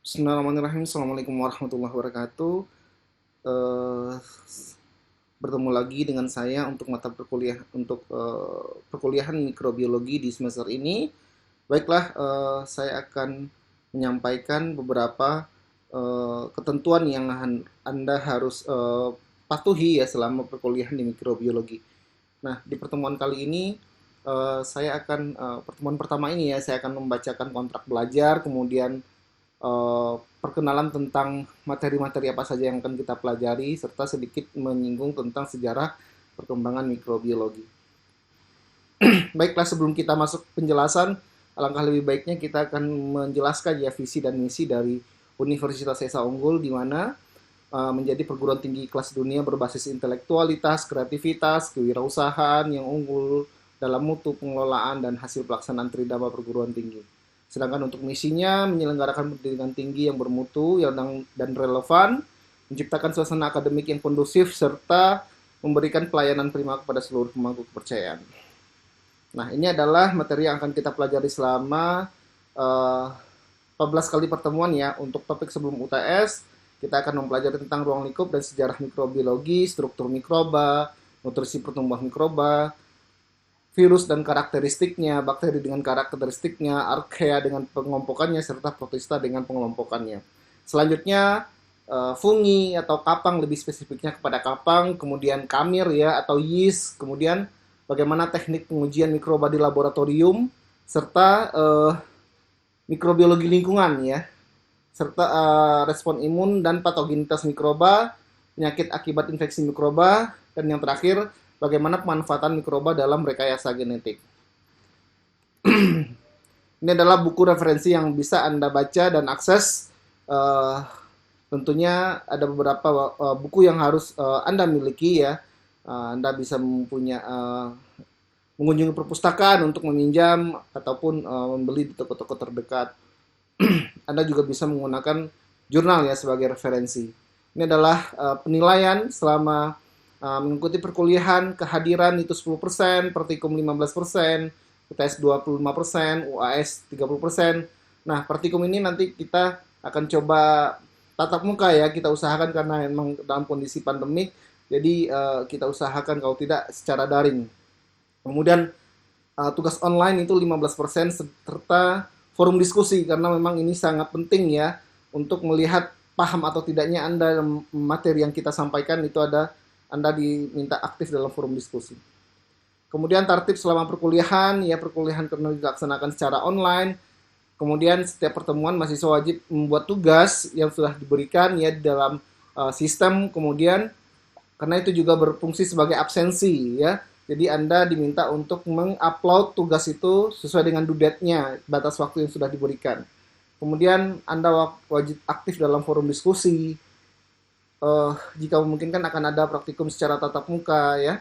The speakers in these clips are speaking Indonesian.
Bismillahirrahmanirrahim. Assalamualaikum warahmatullahi wabarakatuh. Eh, Bertemu lagi dengan saya untuk mata perkuliahan mikrobiologi di semester ini. Baiklah, saya akan menyampaikan beberapa ketentuan yang Anda harus patuhi ya selama perkuliahan di mikrobiologi. Nah, di pertemuan kali ini pertemuan pertama ini ya saya akan membacakan kontrak belajar, kemudian perkenalan tentang materi-materi apa saja yang akan kita pelajari, serta sedikit menyinggung tentang sejarah perkembangan mikrobiologi. Baiklah, sebelum kita masuk penjelasan, alangkah lebih baiknya kita akan menjelaskan ya visi dan misi dari Universitas Esa Unggul, di mana menjadi perguruan tinggi kelas dunia berbasis intelektualitas, kreativitas, kewirausahaan yang unggul dalam mutu pengelolaan dan hasil pelaksanaan tridharma perguruan tinggi. Sedangkan untuk misinya menyelenggarakan pendidikan tinggi yang bermutu dan relevan, menciptakan suasana akademik yang kondusif, serta memberikan pelayanan prima kepada seluruh pemangku kepercayaan. Nah, ini adalah materi yang akan kita pelajari selama 14 kali pertemuan ya. Untuk topik sebelum UTS, kita akan mempelajari tentang ruang lingkup dan sejarah mikrobiologi, struktur mikroba, nutrisi pertumbuhan mikroba, virus dan karakteristiknya, bakteri dengan karakteristiknya, archaea dengan pengompokannya, serta protista dengan pengelompokannya. Selanjutnya, fungi atau kapang, lebih spesifiknya kepada kapang, kemudian kamir ya atau yeast, kemudian bagaimana teknik pengujian mikroba di laboratorium, serta mikrobiologi lingkungan ya, serta respon imun dan patogenitas mikroba, penyakit akibat infeksi mikroba, dan yang terakhir bagaimana pemanfaatan mikroba dalam rekayasa genetik. Ini adalah buku referensi yang bisa Anda baca dan akses. Tentunya ada beberapa buku yang harus Anda miliki ya. Anda bisa mengunjungi perpustakaan untuk meminjam ataupun membeli di toko-toko terdekat. Anda juga bisa menggunakan jurnal ya sebagai referensi. Ini adalah penilaian selama mengikuti perkuliahan, kehadiran itu 10%, praktikum 15%, UTS 25%, UAS 30%. Nah, praktikum ini nanti kita akan coba tatap muka ya, kita usahakan karena memang dalam kondisi pandemik, jadi kita usahakan kalau tidak secara daring. Kemudian tugas online itu 15% serta forum diskusi karena memang ini sangat penting ya untuk melihat paham atau tidaknya Anda materi yang kita sampaikan itu Anda diminta aktif dalam forum diskusi. Kemudian tertib selama perkuliahan, ya perkuliahan karena dilaksanakan secara online. Kemudian setiap pertemuan mahasiswa wajib membuat tugas yang sudah diberikan ya di dalam sistem. Kemudian karena itu juga berfungsi sebagai absensi ya. Jadi Anda diminta untuk mengupload tugas itu sesuai dengan due date-nya, batas waktu yang sudah diberikan. Kemudian Anda wajib aktif dalam forum diskusi. Jika memungkinkan akan ada praktikum secara tatap muka ya.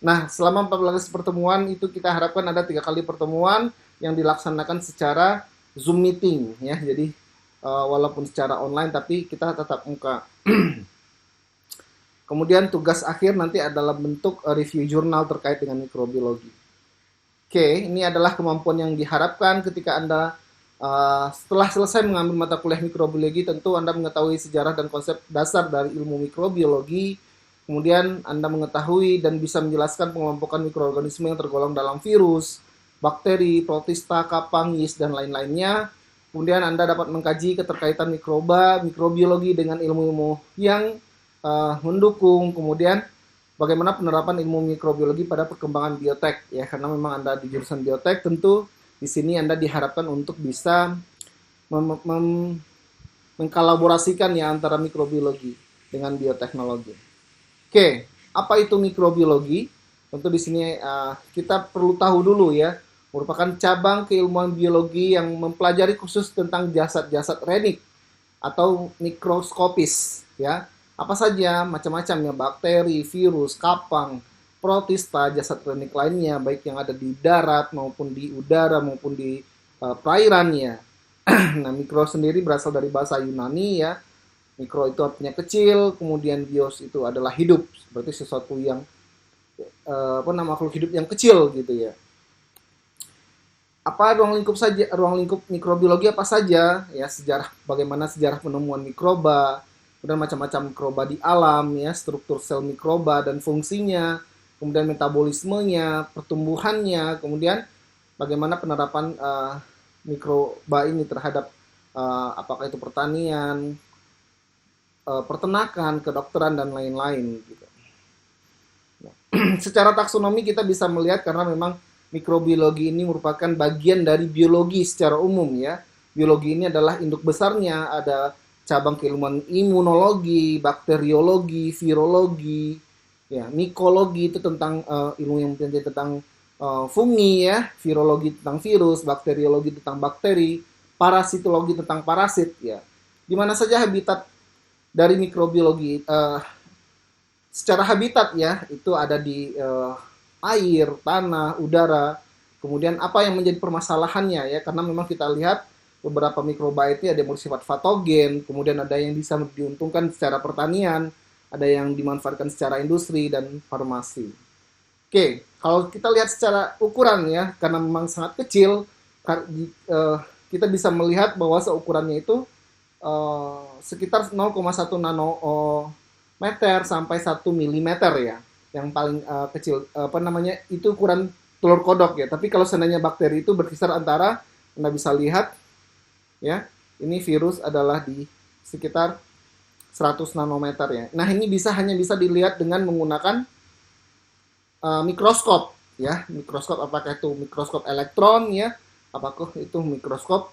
Nah, selama 14 pertemuan itu kita harapkan ada 3 kali pertemuan yang dilaksanakan secara Zoom meeting ya. Jadi walaupun secara online tapi kita tatap muka. Kemudian tugas akhir nanti adalah bentuk review jurnal terkait dengan mikrobiologi. Oke, ini adalah kemampuan yang diharapkan ketika Anda setelah selesai mengambil mata kuliah mikrobiologi, tentu Anda mengetahui sejarah dan konsep dasar dari ilmu mikrobiologi. Kemudian Anda mengetahui dan bisa menjelaskan pengelompokan mikroorganisme yang tergolong dalam virus, bakteri, protista, kapang, yeast, dan lain-lainnya. Kemudian Anda dapat mengkaji keterkaitan mikrobiologi dengan ilmu-ilmu yang mendukung. Kemudian bagaimana penerapan ilmu mikrobiologi pada perkembangan biotek ya, karena memang Anda di jurusan biotek, tentu di sini Anda diharapkan untuk bisa mengkolaborasikan ya antara mikrobiologi dengan bioteknologi. Oke, apa itu mikrobiologi? Tentu di sini kita perlu tahu dulu ya, merupakan cabang keilmuan biologi yang mempelajari khusus tentang jasad-jasad renik atau mikroskopis ya. Apa saja macam-macam ya, bakteri, virus, kapang, protista, jasad renik lainnya, baik yang ada di darat maupun di udara maupun di perairannya. Nah, mikro sendiri berasal dari bahasa Yunani ya. Mikro itu artinya kecil, kemudian bios itu adalah hidup, seperti sesuatu yang makhluk hidup yang kecil gitu ya. Apa ruang lingkup mikrobiologi apa saja ya, bagaimana sejarah penemuan mikroba, kemudian macam-macam mikroba di alam ya, struktur sel mikroba dan fungsinya, kemudian metabolismenya, pertumbuhannya, kemudian bagaimana penerapan mikroba ini terhadap apakah itu pertanian, peternakan, kedokteran dan lain-lain gitu. Secara taksonomi kita bisa melihat karena memang mikrobiologi ini merupakan bagian dari biologi secara umum ya. Biologi ini adalah induk besarnya, ada cabang keilmuan imunologi, bakteriologi, virologi, ya, mikologi itu tentang ilmu yang tentang fungi ya, virologi tentang virus, bakteriologi tentang bakteri, parasitologi tentang parasit ya. Di mana saja habitat dari mikrobiologi secara habitat ya, itu ada di air, tanah, udara. Kemudian apa yang menjadi permasalahannya ya, karena memang kita lihat beberapa mikroba itu ada yang bersifat patogen, kemudian ada yang bisa diuntungkan secara pertanian, ada yang dimanfaatkan secara industri dan farmasi. Oke, kalau kita lihat secara ukuran ya, karena memang sangat kecil, kita bisa melihat bahwa seukurannya itu sekitar 0,1 nanometer sampai 1 milimeter ya, yang paling kecil apa namanya itu ukuran telur kodok ya. Tapi kalau seandainya bakteri itu berkisar antara, Anda bisa lihat ya, ini virus adalah di sekitar 100 nanometer ya. Nah ini hanya bisa dilihat dengan menggunakan mikroskop ya, mikroskop apakah itu mikroskop elektron ya, apakah itu mikroskop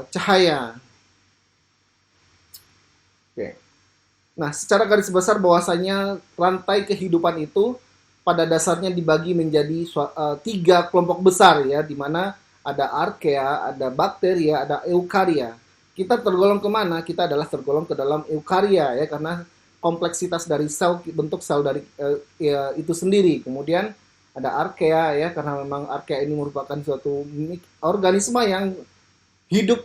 cahaya. Oke. Nah, secara garis besar bahwasanya rantai kehidupan itu pada dasarnya dibagi menjadi 3 kelompok besar ya, di mana ada archaea, ada bakteria, ada eukarya. Kita tergolong kemana? Kita adalah tergolong ke dalam eukarya ya, karena kompleksitas dari sel, bentuk sel dari ya, itu sendiri. Kemudian ada archaea ya, karena memang archaea ini merupakan suatu organisme yang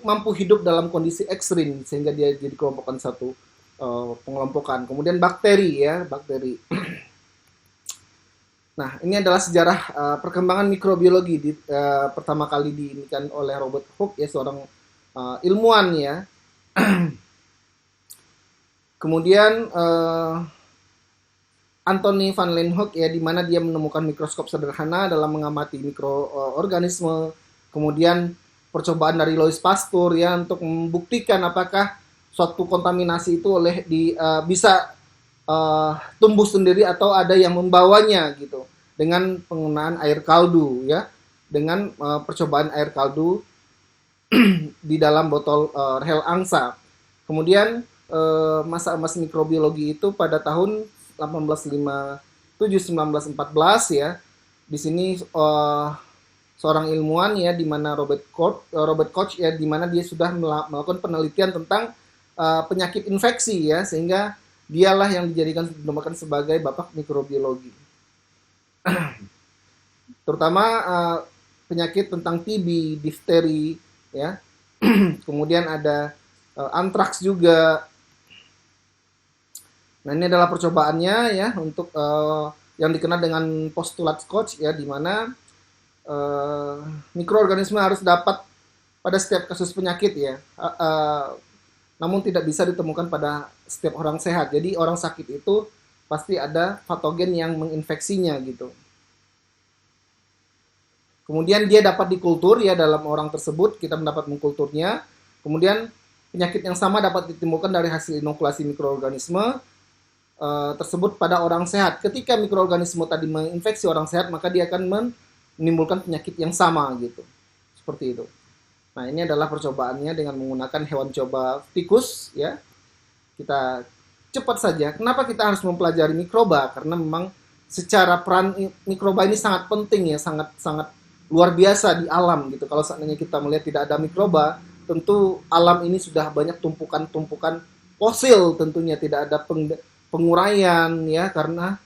mampu hidup dalam kondisi ekstrim sehingga dia jadi kelompokan satu pengelompokan. Kemudian bakteri ya, bakteri. Nah, ini adalah sejarah perkembangan mikrobiologi pertama kali diinikan oleh Robert Hooke ya, seorang ilmuwan ya. Kemudian Anthony van Leeuwenhoek ya, di mana dia menemukan mikroskop sederhana dalam mengamati mikroorganisme. Kemudian percobaan dari Louis Pasteur ya untuk membuktikan apakah suatu kontaminasi itu bisa tumbuh sendiri atau ada yang membawanya gitu, dengan penggunaan air kaldu ya, dengan percobaan air kaldu di dalam botol rel angsa. Kemudian masa emas mikrobiologi itu pada tahun 1857-1914 ya. Di sini seorang ilmuwan ya, di mana Robert Koch ya, di mana dia sudah melakukan penelitian tentang penyakit infeksi ya, sehingga dialah yang dinamakan sebagai bapak mikrobiologi. Terutama penyakit tentang TB, difteri ya. Kemudian ada antraks juga. Nah, ini adalah percobaannya ya untuk yang dikenal dengan postulat Koch ya, di mana mikroorganisme harus dapat pada setiap kasus penyakit ya. Namun tidak bisa ditemukan pada setiap orang sehat. Jadi orang sakit itu pasti ada patogen yang menginfeksinya gitu. Kemudian dia dapat dikultur ya, dalam orang tersebut kita mendapat mengkulturnya. Kemudian penyakit yang sama dapat ditimbulkan dari hasil inokulasi mikroorganisme tersebut pada orang sehat. Ketika mikroorganisme tadi menginfeksi orang sehat, maka dia akan menimbulkan penyakit yang sama gitu. Seperti itu. Nah, ini adalah percobaannya dengan menggunakan hewan coba tikus ya. Kita cepat saja. Kenapa kita harus mempelajari mikroba? Karena memang secara peran mikroba ini sangat penting ya, sangat luar biasa di alam gitu. Kalau seandainya kita melihat tidak ada mikroba, tentu alam ini sudah banyak tumpukan-tumpukan fosil, tentunya tidak ada penguraian ya, karena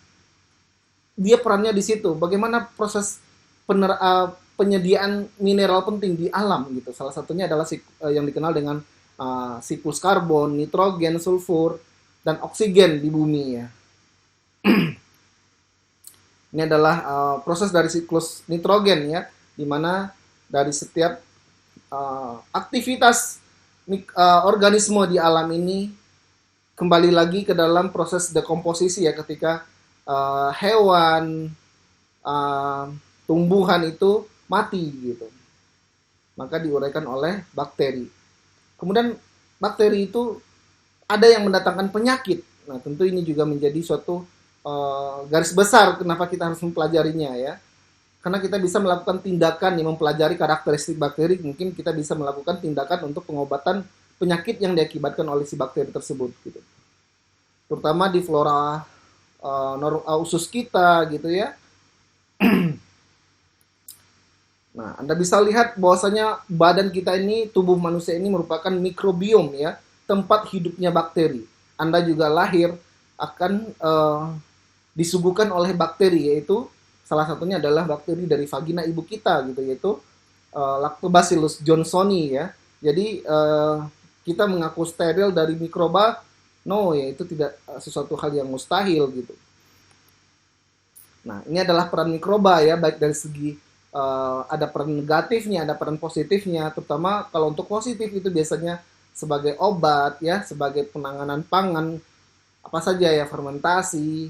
dia perannya di situ. Bagaimana proses penyediaan mineral penting di alam gitu. Salah satunya adalah yang dikenal dengan siklus karbon, nitrogen, sulfur, dan oksigen di bumi ya. Ini adalah proses dari siklus nitrogen ya, di mana dari setiap aktivitas organisme di alam ini kembali lagi ke dalam proses dekomposisi ya, ketika hewan, uh, tumbuhan itu mati gitu, maka diuraikan oleh bakteri. Kemudian bakteri itu ada yang mendatangkan penyakit. Nah, tentu ini juga menjadi suatu garis besar kenapa kita harus mempelajarinya ya. Karena kita bisa melakukan tindakan yang mempelajari karakteristik bakteri, mungkin kita bisa melakukan tindakan untuk pengobatan penyakit yang diakibatkan oleh si bakteri tersebut gitu. Terutama di flora usus kita gitu ya. Nah, Anda bisa lihat bahwasanya badan kita ini, tubuh manusia ini merupakan mikrobiom ya, tempat hidupnya bakteri. Anda juga lahir akan disuguhkan oleh bakteri, yaitu salah satunya adalah bakteri dari vagina ibu kita gitu, yaitu Lactobacillus johnsoni ya. Jadi kita mengaku steril dari mikroba, no ya, itu tidak sesuatu hal yang mustahil gitu. Nah, ini adalah peran mikroba ya, baik dari segi ada peran negatifnya, ada peran positifnya, terutama kalau untuk positif itu biasanya sebagai obat ya, sebagai penanganan pangan, apa saja ya, fermentasi,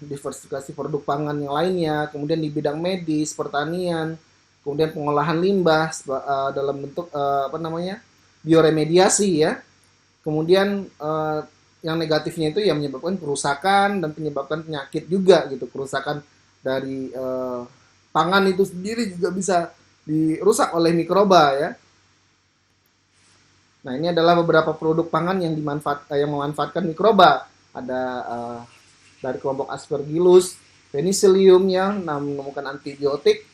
diversifikasi produk pangan yang lainnya, kemudian di bidang medis, pertanian, kemudian pengolahan limbah dalam bentuk apa namanya, bioremediasi ya. Kemudian yang negatifnya itu yang menyebabkan kerusakan dan menyebabkan penyakit juga gitu, kerusakan dari pangan itu sendiri juga bisa dirusak oleh mikroba ya. Nah, ini adalah beberapa produk pangan yang memanfaatkan mikroba. Ada dari kelompok Aspergillus, Penicillium yang menemukan antibiotik.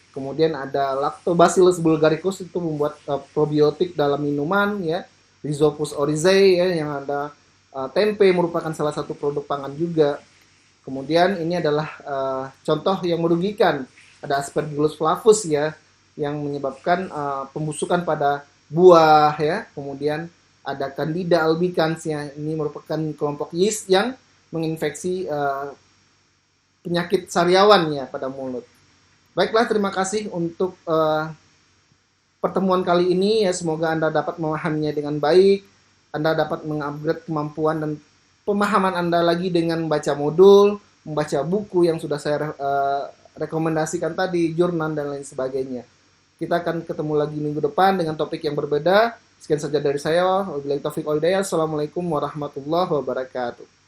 Kemudian ada Lactobacillus bulgaricus, itu membuat probiotik dalam minuman ya. Rhizopus oryzae ya, yang ada tempe merupakan salah satu produk pangan juga. Kemudian ini adalah contoh yang merugikan. Ada Aspergillus flavus ya, yang menyebabkan pembusukan pada buah ya. Kemudian ada Candida albicans ya, ini merupakan kelompok yeast yang menginfeksi penyakit sariawan ya pada mulut. Baiklah, terima kasih untuk pertemuan kali ini ya, semoga Anda dapat memahaminya dengan baik, Anda dapat mengupgrade kemampuan dan pemahaman Anda lagi dengan membaca modul, membaca buku yang sudah saya rekomendasikan tadi, jurnal dan lain sebagainya. Kita akan ketemu lagi minggu depan dengan topik yang berbeda. Sekian saja dari saya. Wabillahi taufiq wal hidayah. Assalamualaikum warahmatullahi wabarakatuh.